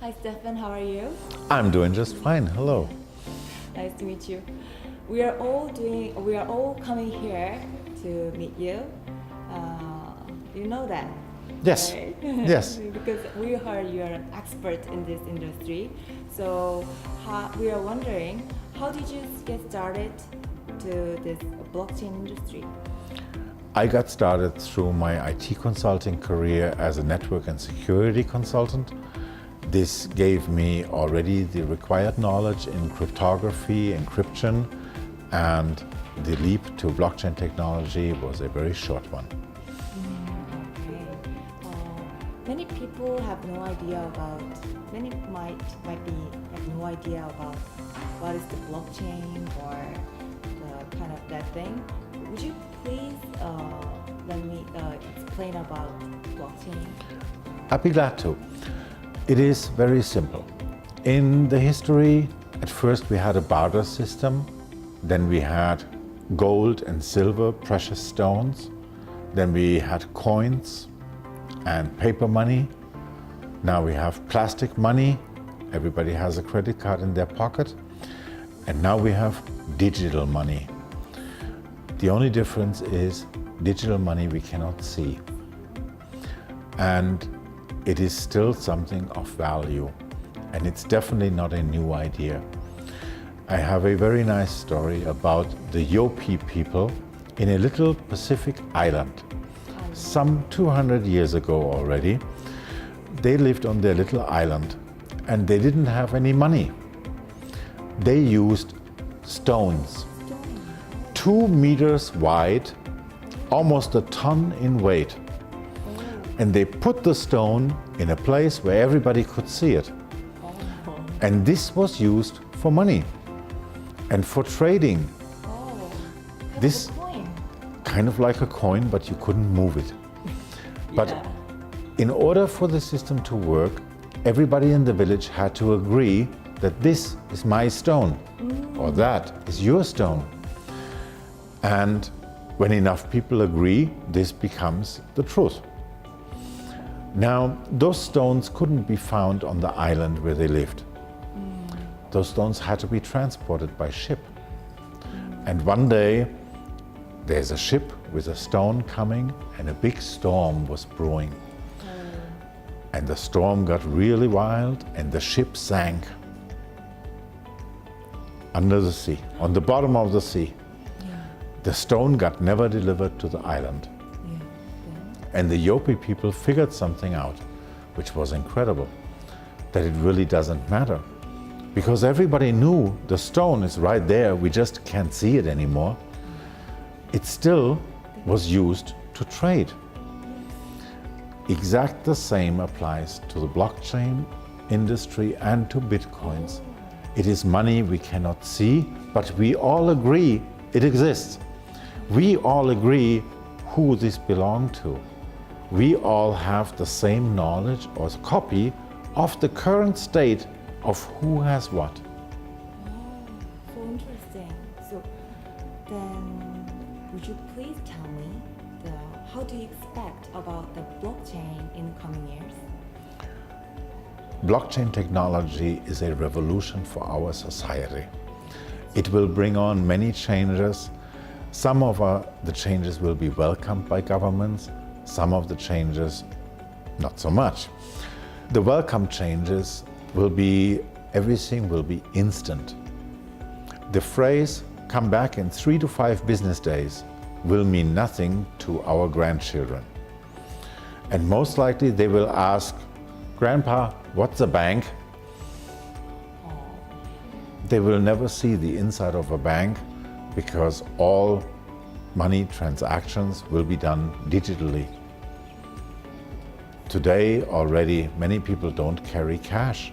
Hi Stefan, how are you? I'm doing just fine. Hello. Nice to meet you. We are all coming here to meet you. You know that? Yes. Right? Yes. Because we heard you are an expert in this industry. So we are wondering, how did you get started to this blockchain industry? I got started through my IT consulting career as a network and security consultant. This gave me already the required knowledge in cryptography, encryption, and the leap to blockchain technology was a very short one. Okay. Many people have no idea about. Many might have no idea about what is the blockchain or the kind of that thing. Would you please let me explain about blockchain? I'd be glad to. It is very simple. In the history, at first we had a barter system, then we had gold and silver, precious stones, then we had coins and paper money. Now we have plastic money, everybody has a credit card in their pocket, and now we have digital money. The only difference is digital money we cannot see. And it is still something of value, and it's definitely not a new idea. I have a very nice story about the Yopi people in a little Pacific island. Some 200 years ago already, they lived on their little island and they didn't have any money. They used stones, 2 meters wide, almost a ton in weight. And they put the stone in a place where everybody could see it. And this was used for money and for trading. This kind of like a coin, but you couldn't move it. But in order for the system to work, everybody in the village had to agree that this is my stone or that is your stone. And when enough people agree, this becomes the truth. Now, those stones couldn't be found on the island where they lived. Those stones had to be transported by ship. And one day, there's a ship with a stone coming and a big storm was brewing. And the storm got really wild and the ship sank under the sea, on the bottom of the sea. The stone got never delivered to the island. And the Yopi people figured something out, which was incredible, that it really doesn't matter. Because everybody knew the stone is right there, we just can't see it anymore. It still was used to trade. Exact the same applies to the blockchain industry and to bitcoins. It is money we cannot see, but we all agree it exists. We all agree who this belonged to. We all have the same knowledge or copy of the current state of who has what. Oh, so interesting. So then, would you please tell me how do you expect about the blockchain in the coming years? Blockchain technology is a revolution for our society. It will bring on many changes. Some of the changes will be welcomed by governments. Some of the changes, not so much. The welcome changes will be, everything will be instant. The phrase, come back in 3 to 5 business days, will mean nothing to our grandchildren. And most likely they will ask, Grandpa, what's a bank? They will never see the inside of a bank because all money transactions will be done digitally. Today already many people don't carry cash.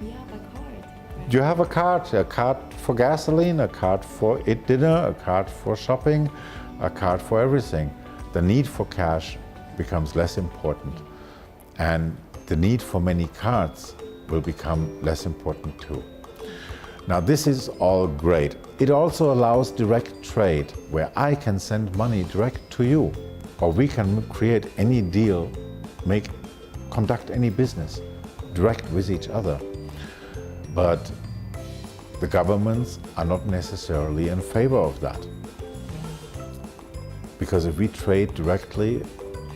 We have a card. Right? You have a card for gasoline, a card for dinner, a card for shopping, a card for everything. The need for cash becomes less important, and the need for many cards will become less important too. Now this is all great. It also allows direct trade, where I can send money direct to you, or we can create any deal, conduct any business direct with each other. But the governments are not necessarily in favor of that. Because if we trade directly,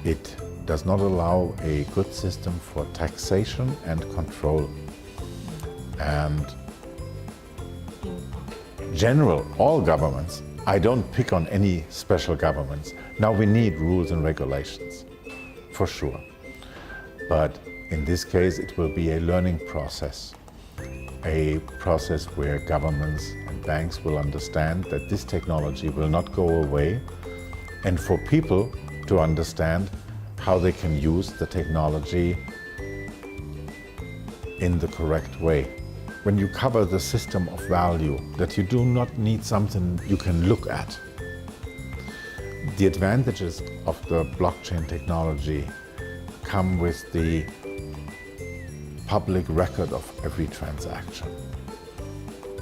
it does not allow a good system for taxation and control. And general, all governments, I don't pick on any special governments. Now we need rules and regulations, for sure. But in this case, it will be a learning process. A process where governments and banks will understand that this technology will not go away, and for people to understand how they can use the technology in the correct way. When you cover the system of value, that you do not need something you can look at. The advantages of the blockchain technology come with the public record of every transaction.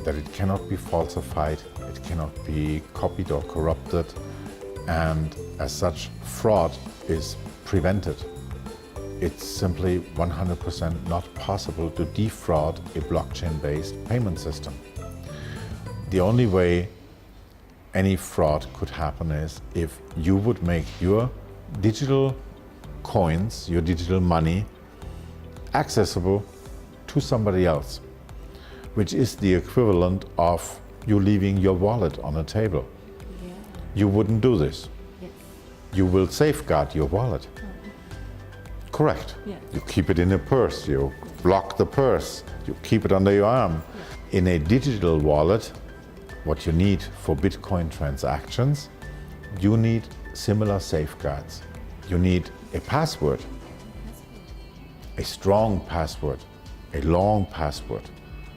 That it cannot be falsified, it cannot be copied or corrupted, and as such, fraud is prevented. It's simply 100% not possible to defraud a blockchain-based payment system. The only way any fraud could happen is if you would make your digital coins, your digital money, accessible to somebody else, which is the equivalent of you leaving your wallet on a table. Yeah. You wouldn't do this. Yes. You will safeguard your wallet. Correct. Yeah. You keep it in a purse, you block the purse, you keep it under your arm. Yeah. In a digital wallet, what you need for Bitcoin transactions, you need similar safeguards. You need a password, a strong password, a long password,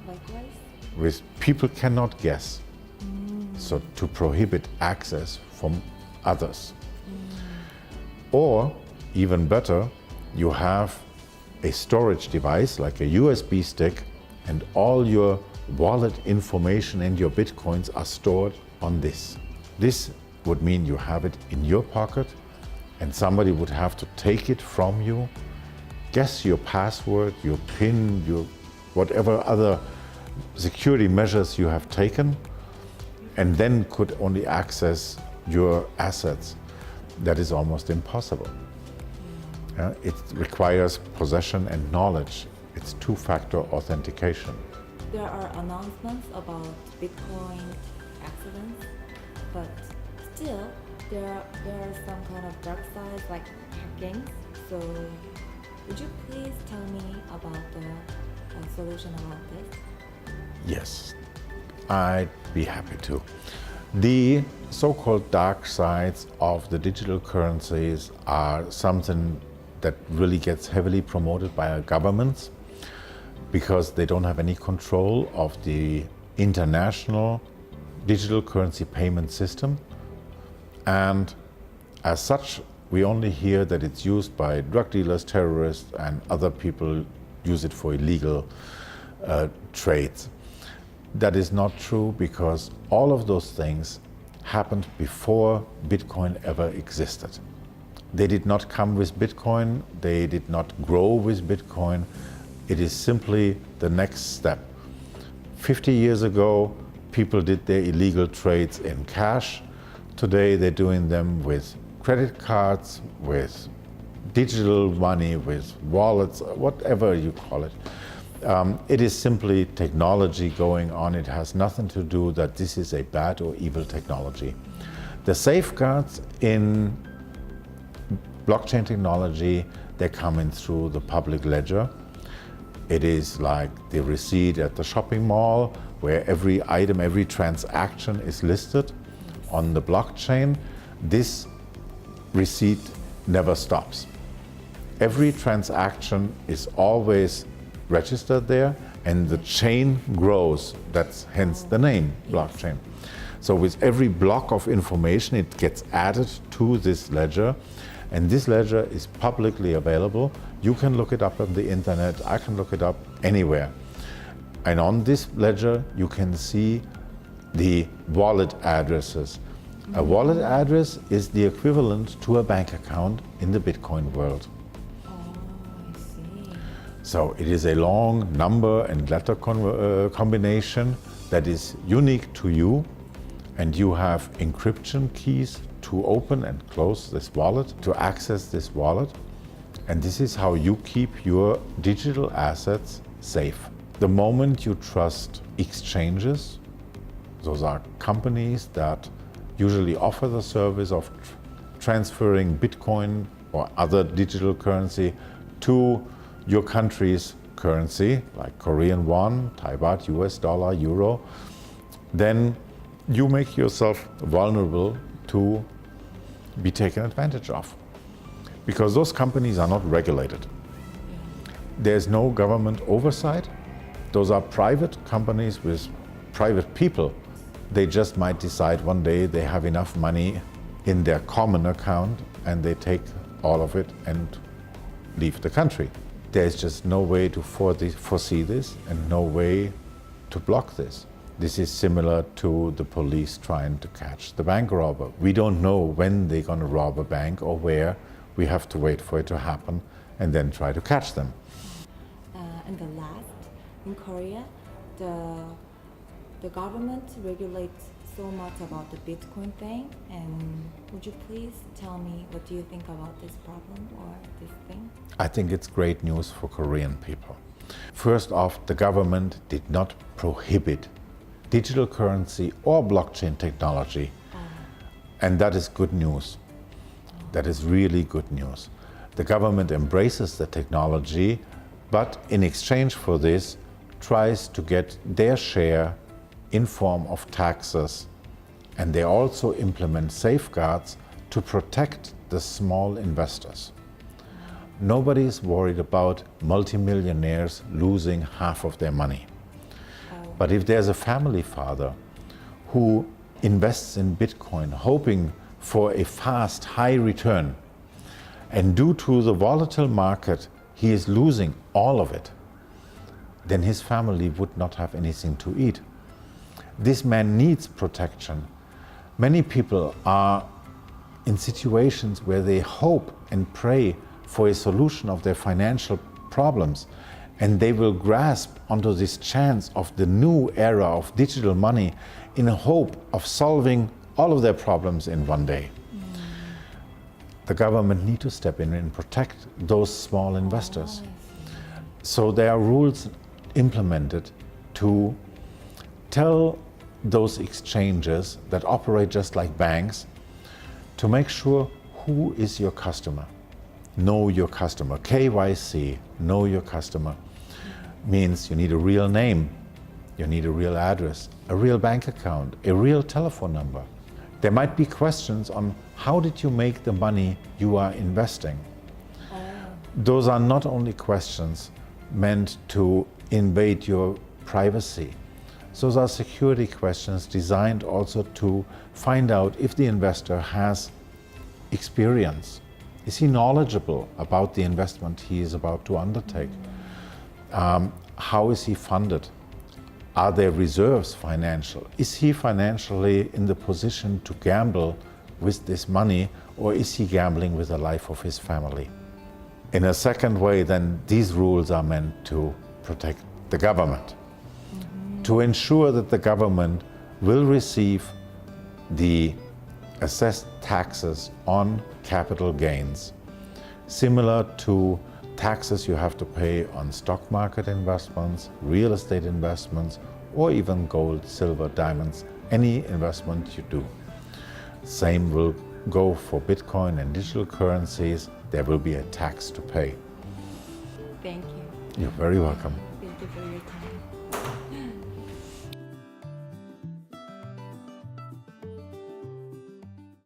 Likewise. which people cannot guess. So to prohibit access from others. Or, even better, you have a storage device like a USB stick, and all your wallet information and your Bitcoins are stored on this. This would mean you have it in your pocket, and somebody would have to take it from you, guess your password, your PIN, your whatever other security measures you have taken, and then could only access your assets. That is almost impossible. It requires possession and knowledge. It's two-factor authentication. There are announcements about Bitcoin accidents, but still there are some kind of dark sides like hacking. So would you please tell me about the solution about this? Yes, I'd be happy to. The so-called dark sides of the digital currencies are something that really gets heavily promoted by our governments because they don't have any control of the international digital currency payment system. And as such, we only hear that it's used by drug dealers, terrorists, and other people use it for illegal trades. That is not true because all of those things happened before Bitcoin ever existed. They did not come with Bitcoin, they did not grow with Bitcoin. It is simply the next step. 50 years ago, people did their illegal trades in cash. Today, they're doing them with credit cards, with digital money, with wallets, whatever you call it. It is simply technology going on. It has nothing to do that this is a bad or evil technology. The safeguards in blockchain technology, they're coming through the public ledger. It is like the receipt at the shopping mall where every item, every transaction is listed on the blockchain. This receipt never stops. Every transaction is always registered there, and the chain grows. That's hence the name, blockchain. So with every block of information, it gets added to this ledger, and this ledger is publicly available. You can look it up on the internet, I can look it up anywhere. And on this ledger, you can see the wallet addresses. A wallet address is the equivalent to a bank account in the Bitcoin world. Oh, I see. So it is a long number and letter combination that is unique to you, and you have encryption keys to open and close this wallet, to access this wallet, and this is how you keep your digital assets safe. The moment you trust exchanges, those are companies that usually offer the service of transferring Bitcoin or other digital currency to your country's currency, like Korean won, Thai baht, US dollar, euro, then you make yourself vulnerable to be taken advantage of. Because those companies are not regulated. There's no government oversight. Those are private companies with private people. They just might decide one day they have enough money in their common account and they take all of it and leave the country. There's just no way to foresee this and no way to block this. This is similar to the police trying to catch the bank robber. We don't know when they're going to rob a bank or where. We have to wait for it to happen and then try to catch them. And the last, in Korea, the government regulates so much about the Bitcoin thing, and would you please tell me what do you think about this problem or this thing? I think it's great news for Korean people. First off, the government did not prohibit digital currency or blockchain technology, and that is good news. That is really good news. The government embraces the technology, but in exchange for this, tries to get their share in form of taxes, and they also implement safeguards to protect the small investors. Nobody is worried about multimillionaires losing half of their money. But if there's a family father who invests in Bitcoin hoping for a fast, high return, and due to the volatile market, he is losing all of it, then his family would not have anything to eat. This man needs protection. Many people are in situations where they hope and pray for a solution of their financial problems, and they will grasp onto this chance of the new era of digital money in a hope of solving all of their problems in one day. The government needs to step in and protect those small investors. So there are rules implemented to tell those exchanges that operate just like banks to make sure who is your customer. Know your customer. KYC, know your customer, means you need a real name, you need a real address, a real bank account, a real telephone number. There might be questions on how did you make the money you are investing. Those are not only questions meant to invade your privacy. Those are security questions designed also to find out if the investor has experience. Is he knowledgeable about the investment he is about to undertake? How is he funded? Are there reserves financial? Is he financially in the position to gamble with this money, or is he gambling with the life of his family? In a second way, then, these rules are meant to protect the government, to ensure that the government will receive the assessed taxes on capital gains, similar to taxes you have to pay on stock market investments, real estate investments, or even gold, silver, diamonds, any investment you do. Same will go for Bitcoin and digital currencies. There will be a tax to pay. Thank you. You're very welcome. Thank you for your time.